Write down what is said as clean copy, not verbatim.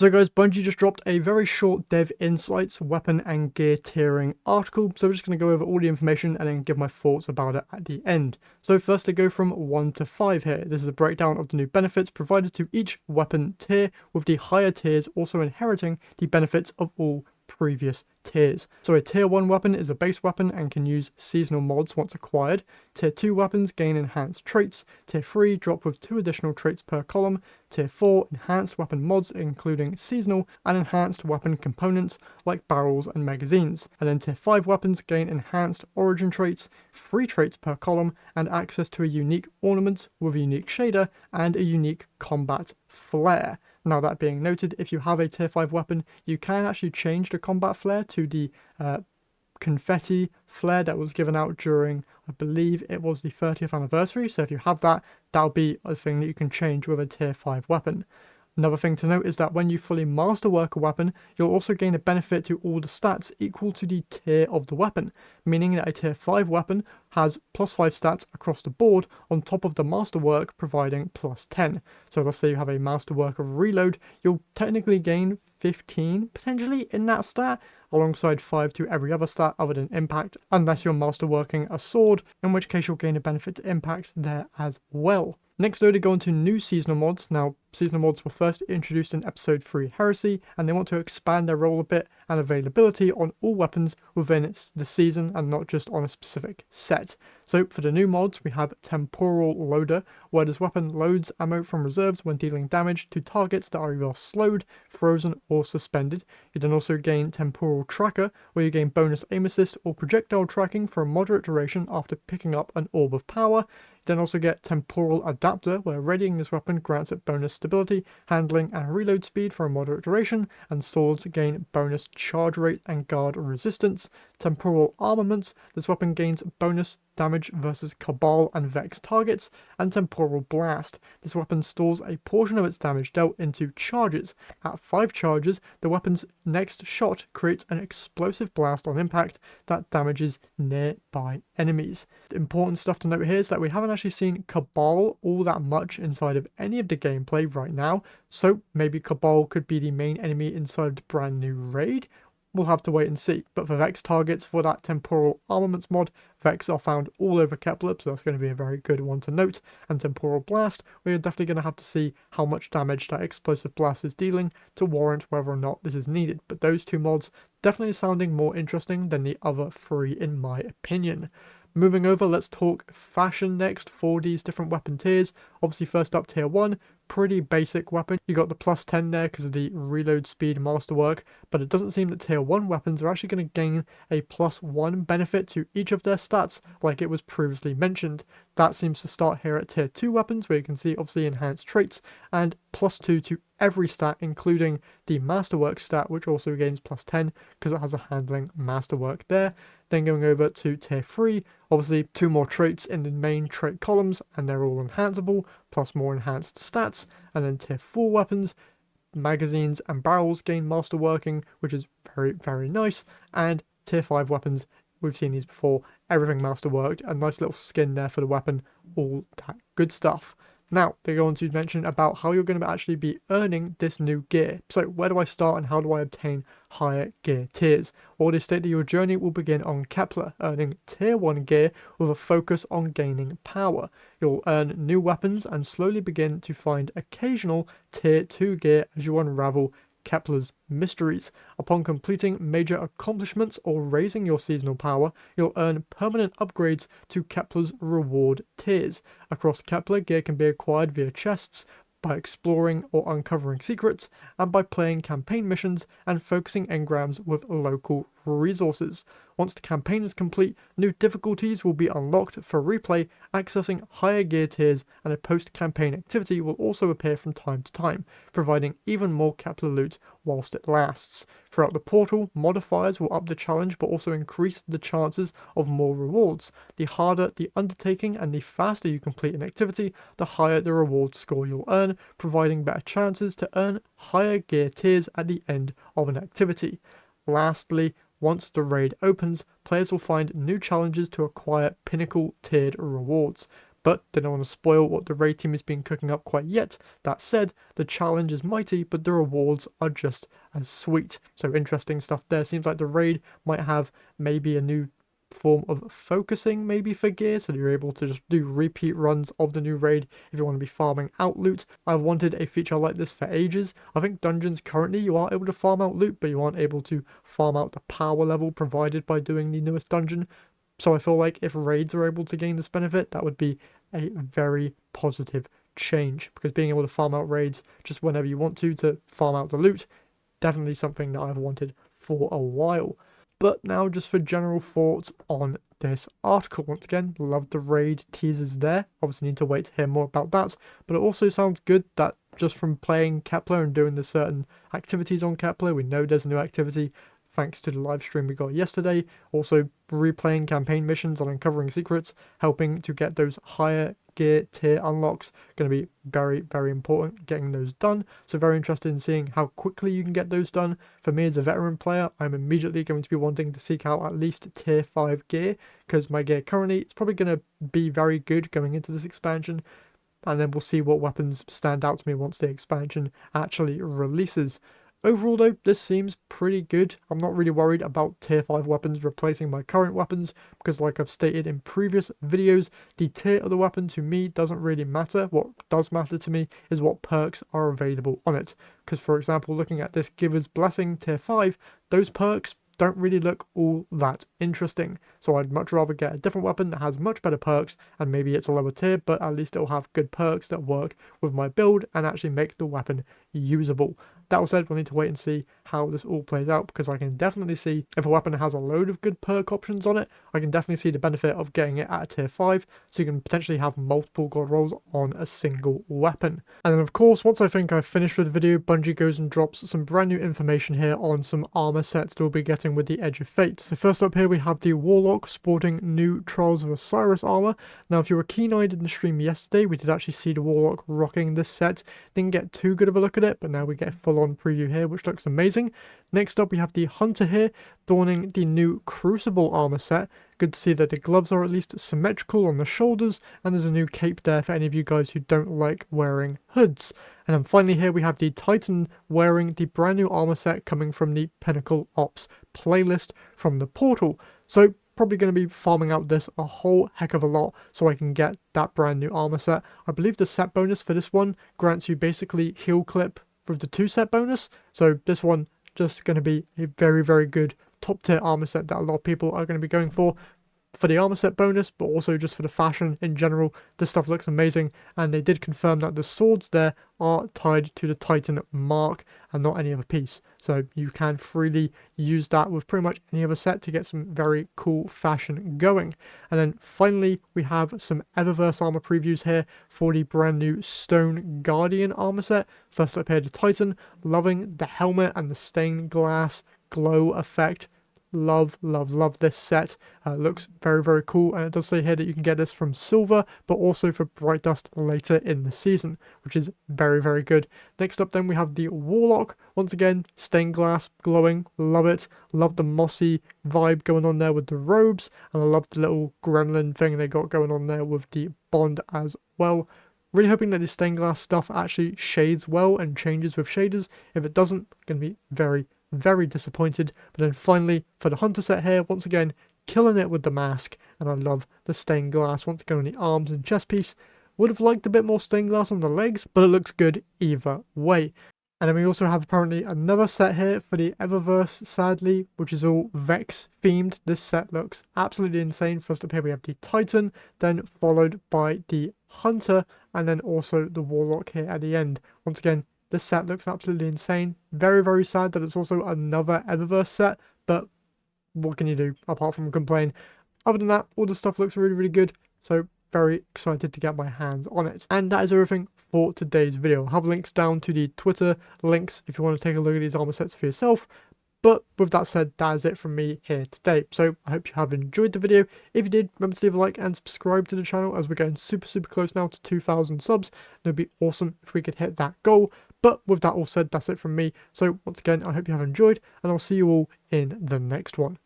So guys, Bungie just dropped a very short dev insights, weapon and gear tiering article. So we're just going to go over all the information and then give my thoughts about it at the end. So first I go from 1 to 5 here. This is a breakdown of the new benefits provided to each weapon tier, with the higher tiers also inheriting the benefits of all previous tiers. So a tier 1 weapon is a base weapon and can use seasonal mods once acquired. Tier 2 weapons gain enhanced traits. Tier 3 drop with 2 additional traits per column. Tier 4 enhanced weapon mods including seasonal and enhanced weapon components like barrels and magazines. And then Tier 5 weapons gain enhanced origin traits, 3 traits per column, and access to a unique ornament with a unique shader and a unique combat flare. Now that being noted, if you have a tier 5 weapon, you can actually change the combat flare to the confetti flare that was given out during, I believe it was the 30th anniversary. So if you have that, that'll be a thing that you can change with a tier 5 weapon. Another thing to note is that when you fully masterwork a weapon, you'll also gain a benefit to all the stats equal to the tier of the weapon, meaning that a tier 5 weapon has plus 5 stats across the board on top of the masterwork providing plus 10. So let's say you have a masterwork of reload, you'll technically gain 15 potentially in that stat, alongside 5 to every other stat other than impact, unless you're masterworking a sword, in which case you'll gain a benefit to impact there as well. Next though, to go into new seasonal mods. Now, seasonal mods were first introduced in episode 3 Heresy, and they want to expand their role a bit and availability on all weapons within the season and not just on a specific set. So for the new mods, we have Temporal Loader, where this weapon loads ammo from reserves when dealing damage to targets that are either slowed, frozen, or suspended. You then also gain Temporal Tracker, where you gain bonus aim assist or projectile tracking for a moderate duration after picking up an orb of power. You then also get Temporal Adapter, where readying this weapon grants it bonus stability, handling, and reload speed for a moderate duration, and swords gain bonus charge rate and guard resistance. Temporal Armaments, this weapon gains bonus damage versus Cabal and Vex targets. And Temporal Blast, this weapon stores a portion of its damage dealt into charges. At 5 charges, the weapon's next shot creates an explosive blast on impact that damages nearby enemies. The important stuff to note here is that we haven't actually seen Cabal all that much inside of any of the gameplay right now, so maybe Cabal could be the main enemy inside the brand new raid. We'll have to wait and see. But for Vex targets for that Temporal Armaments mod, Vex are found all over Kepler, so that's going to be a very good one to note. And Temporal Blast, we're definitely going to have to see how much damage that explosive blast is dealing to warrant whether or not this is needed. But those two mods definitely sounding more interesting than the other 3 in my opinion. Moving over, let's talk fashion next for these different weapon tiers. Obviously first up, tier 1, pretty basic weapon. You got the plus 10 there because of the reload speed masterwork, but it doesn't seem that tier 1 weapons are actually going to gain a plus 1 benefit to each of their stats like it was previously mentioned. That seems to start here at tier 2 weapons, where you can see obviously enhanced traits and plus 2 to every stat, including the masterwork stat, which also gains plus 10 because it has a handling masterwork there. Then going over to tier 3, obviously 2 more traits in the main trait columns, and they're all enhanceable, plus more enhanced stats. And then tier 4 weapons, magazines and barrels gain masterworking, which is very, very nice. And tier 5 weapons, we've seen these before, everything masterworked, a nice little skin there for the weapon, all that good stuff. Now, they go on to mention about how you're going to actually be earning this new gear. So, where do I start and how do I obtain higher gear tiers? Well, they state that your journey will begin on Kepler, earning tier 1 gear with a focus on gaining power. You'll earn new weapons and slowly begin to find occasional tier 2 gear as you unravel Kepler's mysteries. Upon completing major accomplishments or raising your seasonal power, you'll earn permanent upgrades to Kepler's reward tiers. Across Kepler, gear can be acquired via chests, by exploring or uncovering secrets, and by playing campaign missions and focusing engrams with local resources. Once the campaign is complete, new difficulties will be unlocked for replay, accessing higher gear tiers, and a post-campaign activity will also appear from time to time, providing even more Kepler loot whilst it lasts. Throughout the portal, modifiers will up the challenge but also increase the chances of more rewards. The harder the undertaking and the faster you complete an activity, the higher the reward score you'll earn, providing better chances to earn higher gear tiers at the end of an activity. Lastly, once the raid opens, players will find new challenges to acquire pinnacle tiered rewards. but they don't want to spoil what the raid team has been cooking up quite yet. That said, the challenge is mighty, but the rewards are just as sweet. So interesting stuff there. Seems like the raid might have maybe a new form of focusing maybe for gear, so you're able to just do repeat runs of the new raid if you want to be farming out loot. I've wanted a feature like this for ages. I think dungeons currently you are able to farm out loot, but you aren't able to farm out the power level provided by doing the newest dungeon. So I feel like if raids are able to gain this benefit, that would be a very positive change, because being able to farm out raids just whenever you want to farm out the loot, definitely something that I've wanted for a while. But now just for general thoughts on this article. Once again, love the raid teasers there. Obviously need to wait to hear more about that. But it also sounds good that just from playing Kepler and doing the certain activities on Kepler, we know there's a new activity thanks to the live stream we got yesterday. Also replaying campaign missions and uncovering secrets, helping to get those higher gear tier unlocks. Going to be very, very important getting those done. So very interested in seeing how quickly you can get those done. For me as a veteran player, I'm immediately going to be wanting to seek out at least tier 5 gear, because my gear currently is probably going to be very good going into this expansion. And then we'll see what weapons stand out to me once the expansion actually releases. Overall though, this seems pretty good. I'm not really worried about tier 5 weapons replacing my current weapons, because like I've stated in previous videos, the tier of the weapon to me doesn't really matter. What does matter to me is what perks are available on it. Because for example, looking at this Giver's Blessing tier 5, those perks don't really look all that interesting. So I'd much rather get a different weapon that has much better perks, and maybe it's a lower tier, but at least it'll have good perks that work with my build and actually make the weapon usable. That all said, we'll need to wait and see how this all plays out, because I can definitely see if a weapon has a load of good perk options on it, I can definitely see the benefit of getting it at a tier 5, so you can potentially have multiple god rolls on a single weapon. And then of course, once I think I've finished with the video, Bungie goes and drops some brand new information here on some armor sets that we'll be getting with the Edge of Fate. So first up here we have the Warlock sporting new Trials of Osiris armor. Now if you were keen-eyed in the stream yesterday, we did actually see the Warlock rocking this set. Didn't get too good of a look at it, but now we get a full-on preview here, which looks amazing. Next up we have the Hunter here, donning the new Crucible armor set. Good to see that the gloves are at least symmetrical on the shoulders, and there's a new cape there for any of you guys who don't like wearing hoods. And then finally here we have the Titan wearing the brand new armor set coming from the Pinnacle Ops playlist from the portal. So probably going to be farming out this a whole heck of a lot so I can get that brand new armor set. I believe the set bonus for this one grants you basically heal clip with the 2 set bonus. So this one just going to be a very, very good top tier armor set that a lot of people are going to be going for the armor set bonus, but also just for the fashion in general. This stuff looks amazing, and they did confirm that the swords there are tied to the Titan mark and not any other piece, so you can freely use that with pretty much any other set to get some very cool fashion going. And then finally we have some Eververse armor previews here for the brand new Stone Guardian armor set. First up here, the Titan, loving the helmet and the stained glass glow effect. Love, love, love this set. Looks very, very cool, and it does say here that you can get this from silver, but also for Bright Dust later in the season, which is very, very good. Next up then we have the Warlock. Once again, stained glass, glowing, love it. Love the mossy vibe going on there with the robes, and I love the little gremlin thing they got going on there with the bond as well. Really hoping that the stained glass stuff actually shades well and changes with shaders. If it doesn't, I'm going to be very, very disappointed. But then finally for the Hunter set here, once again killing it with the mask, and I love the stained glass once again on the arms and chest piece. Would have liked a bit more stained glass on the legs, but it looks good either way. And then we also have apparently another set here for the Eververse, sadly, which is all Vex themed. This set looks absolutely insane. First up here we have the Titan, then followed by the Hunter, and then also the Warlock here at the end. Once again, this set looks absolutely insane. Very, very sad that it's also another Eververse set, but what can you do apart from complain? Other than that, all the stuff looks really, really good, so very excited to get my hands on it. And that is everything for today's video. I'll have links down to the Twitter links if you want to take a look at these armor sets for yourself. But with that said, that is it from me here today. So I hope you have enjoyed the video. If you did, remember to leave a like and subscribe to the channel, as we're getting super, super close now to 2,000 subs. It would be awesome if we could hit that goal. But with that all said, that's it from me. So once again, I hope you have enjoyed, and I'll see you all in the next one.